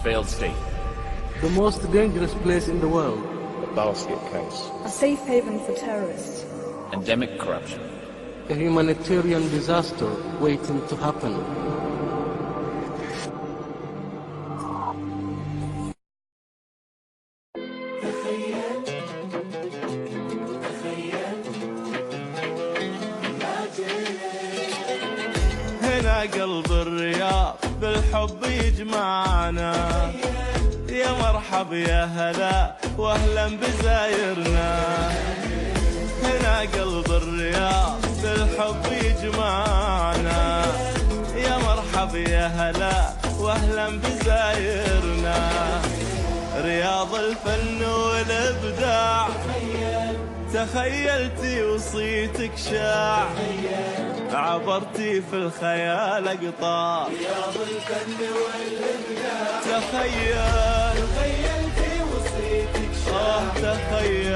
failed state. The most dangerous place in the world. A basket case. A safe haven for terrorists. Endemic corruption. A humanitarian disaster waiting to happen. هنا قلب الرياض بالحب يجمعنا، يا مرحب يا هلا واهلا بزايرنا. هنا قلب الرياض بالحب يجمعنا، يا مرحب يا هلا واهلا بزايرنا. رياض الفن والابداع، تخيلتي وصيتك شاع، عبرتي في الخيال اقطاع. رياض الفن والابداع، تخيلتي وصيتك شاع، تخيل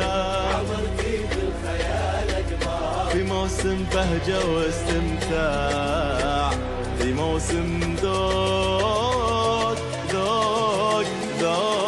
عبرتي في الخيال اقطاع. في موسم بهجة واستمتاع، في موسم ذوق ذوق ذوق.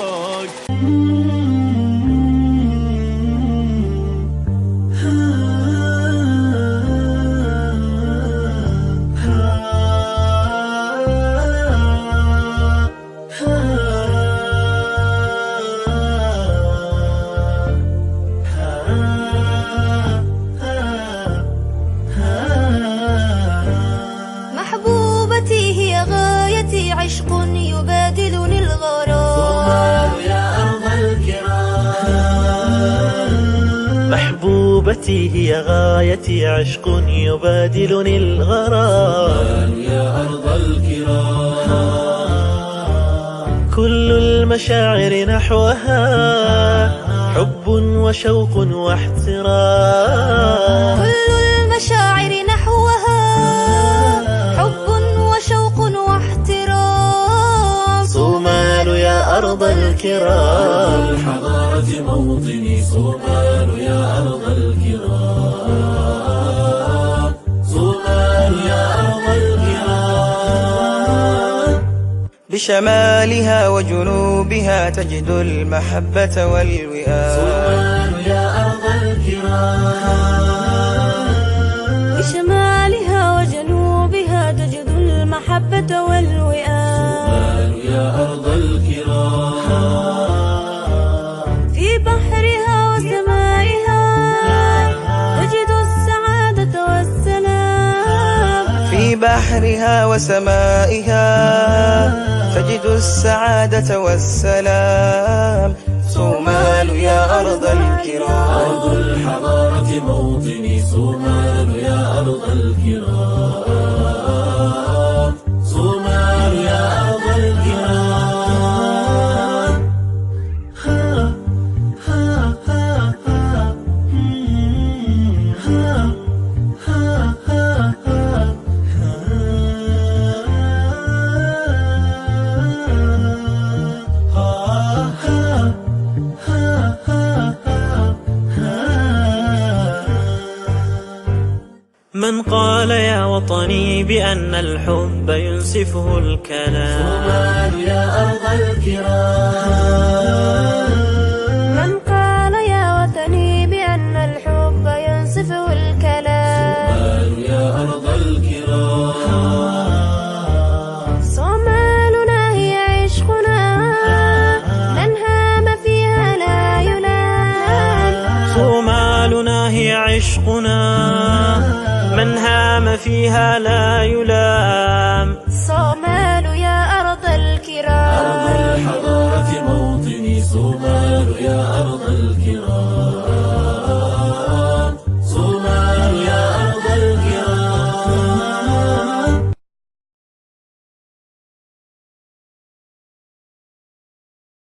محبوبتي هي غايتي، عشق يبادلني الغرام. صومال يا أرض الكرام. محبوبتي هي غايتي، عشق يبادلني الغرام. صومال يا أرض الكرام. كل المشاعر نحوها حب وشوق واحترام. كل المشاعر نحوها حب وشوق واحترام. صومال يا أرض الكرام. الحضارة موطني، صومال يا أرض الكرام. صومال يا أرض الكرام. بشمالها وجنوبها تجد المحبة والوئام. صومال يا أرض الكرام. بشمالها وجنوبها تجد المحبة والوئام. صومال يا أرض الكرام. في بحرها وسمائها تجد السعادة والسلام. في بحرها وسمائها تجد السعادة والسلام. صومال يا أرض الكرام. أرض الحضارة موطني، صومال يا أرض الكرام. صومال يا أرض الكرام. من قال يا وطني بأن الحب ينسفه الكلام. صومال يا أرض الكرام. من قال يا وطني بأن الحب ينسفه الكلام. صومال يا أرض الكرام. صومالنا هي عشقنا، من هام فيها لا يلام. صومالنا هي عشقنا، من هام فيها لا يلام. صومال يا أرض الكرام. أرض الحضارة موطني، صومال يا أرض الكرام.